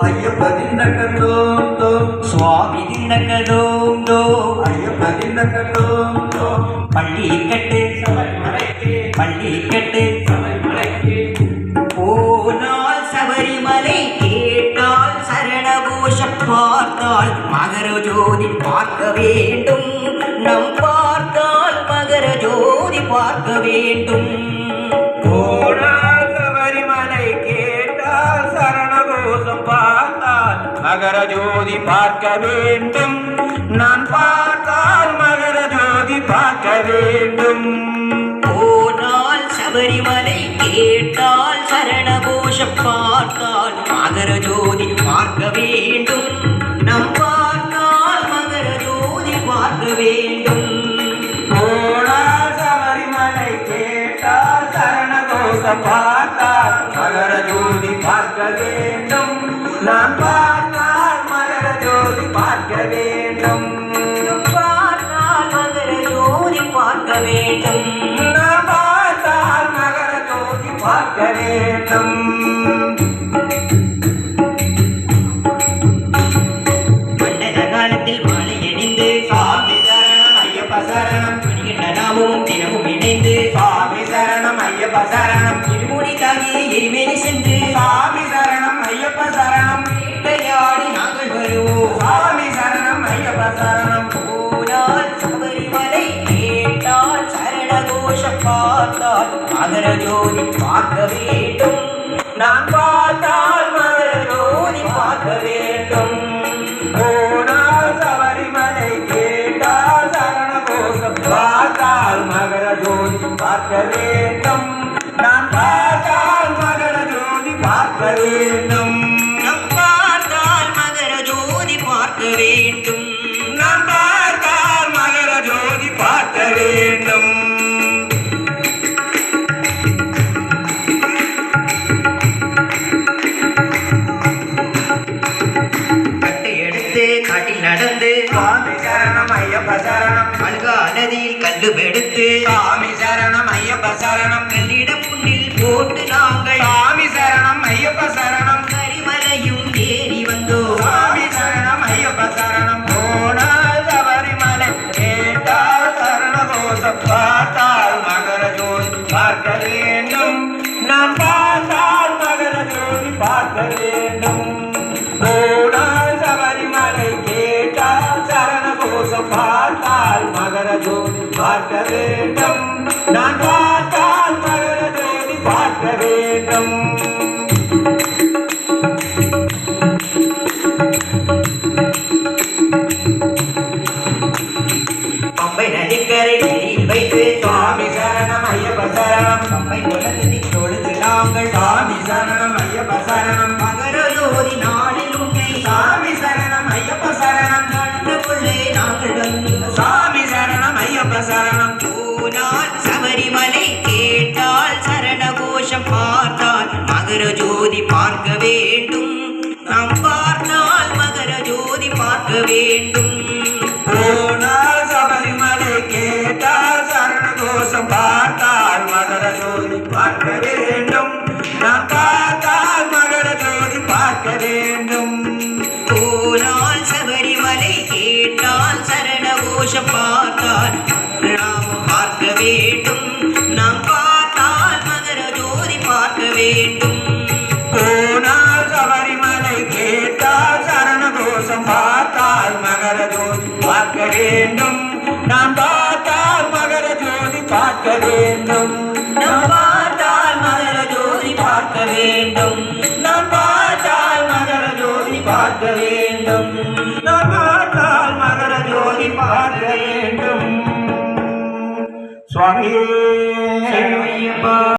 ஐயப்ப திண்டக்கதோம் தோம் சுவாமி திண்டக்கதோம் தோம் ஐயப்ப திண்டக்கதோம் தோம் பள்ளி கட்டு பள்ளி கட்டு போனால் சபரிமலை கேட்டால் சரணகோஷம் பார்த்தால் மகர ஜோதி பார்க்க வேண்டும் நம் பார்த்தால் மகர ஜோதி பார்க்க வேண்டும் போனால் சபரிமலை கேட்டால் சரணகோஷம் பார்த்தால் மகர ஜோதி பார்க்க வேண்டும் நான் பார்த்தால் மகர ஜோதி பார்க்க வேண்டும் போனால் சபரிமலை கேட்டால் சரணகோஷம் பார்த்தால் மகர ஜோதி பார்க்க வேண்டும் நம் பார்த்தால் மகர ஜோதி பார்க்க வேண்டும் போனால் சபரிமலை கேட்டால் சரணகோஷம் பார்த்தால் மகர ஜோதி பார்க்க வேண்டும் நான் பார்த்தால் மகர ஜோதி பார்க்க வேண்டும் பார்த்தால் மகர ஜோதி பார்க்க வேண்டும் நான் பார்த்தால் மகர ஜோதி பார்க்க வேண்டும் மண்டல காலத்தில் மாலை அணிந்து சுவாமி சரணம் ஐயப்ப சரணம் மணிகண்ட நாமும் தினமும் இணைந்து சுவாமி சரணம் ஐயப்ப சரணம் இருமுடி தாங்கி எரிமேனி சென்று சுவாமி சரணம் ஐயப்ப சரணம் வேட்டையாடி நாங்கள் வருவோம் சுவாமி சரணம் ஐயப்ப சரணம் போனால் சபரிமலை கேட்டால் சரணகோஷம் பார்த்தால் மகர ஜோதி பார்க்க வேண்டும் நான் பார்த்தால் மகர ஜோதி பார்க்க வேண்டும் போனால் சபரிமலை கேட்டால் சரணகோஷம் பார்த்தால் மகர ஜோதி பார்க்க வேண்டும் நான் பார்த்தால் மகர ஜோதி பார்க்க வேண்டும் நம் பார்த்தால் மகர ஜோதி பார்க்க வேண்டும் நான் பார்த்தால் மகர ஜோதி பார்க்க வேண்டும் கட்டை எடுத்து காட்டில் நடந்து சுவாமி சரணம் ஐயப்ப சரணம் அல்கா நதியில் கல்லு எடுத்து சுவாமி சரணம் ஐயப்ப சரணம் கல்லிடம் புண்ணில் போட்டு நாங்கள் சுவாமி சரணம் ஐயப்ப சரணம் கரிமலையும் ஏறி வந்தோம் சுவாமி சரணம் ஐயப்ப சரணம் போனால் சபரிமலை கேட்டால் சரணகோஷம் பார்த்தால் மகர ஜோதி பார்க்க வேண்டும் நான் பார்த்தால் மகர ஜோதி பார்க்க வேண்டும் போனால் சபரிமலை கேட்டால் சரணகோஷம் பார்த்தால் மகர ஜோதி பார்க்க வேண்டும் நான் பார்த்தால் மகர ஜோதி பார்க்க வேண்டும் பம்பை நதிக்கரை நீரில் வைத்து சுவாமி சரணம் ஐயப்ப சரணம் பம்பை குளத்தை தொழுது நாங்கள் சுவாமி சரணம் ஐயப்ப சரணம் மகர ஜோதி நாளில் உன்னை சுவாமி சரணம் ஐயப்ப சரணம் கண்டுகொள்ளே நாங்கள் வந்து சுவாமி சரணம் ஐயப்ப சரணம் போனால் சபரிமலை கேட்டால் சரணகோஷம் பார்த்தால் மகர ஜோதி பார்க்க வேண்டும் நாம் பார்த்தால் மகர ஜோதி பார்க்க வேண்டும் போனால் சபரிமலை கேட்டால் சரணகோஷம் பார்த்தால் மகர ஜோதி பார்க்க வேண்டும் நான் பார்த்தால் மகர ஜோதி பார்க்க வேண்டும் போனால் சபரிமலை கேட்டால் சரணகோஷம் பார்த்தால் நாம் பார்க்க வேண்டும் நாம் பார்த்தால் மகர ஜோதி பார்க்க வேண்டும் போனால் சபரிமலை கேட்டால் சரணகோஷம் பார்த்தால் மகர ஜோதி பார்க்க வேண்டும் நான் பார்த்தால் மகர ஜோதி பார்க்க வேண்டும் நாம் பார்த்தால் மகர ஜோதி பார்க்க வேண்டும் நான் பார்த்தால் மகர ஜோதி பார்க்க வேண்டும் நான் பார்த்தால் மகர ஜோதி பார்க்க வேண்டும் சுவாமியே சரணமையப்பா.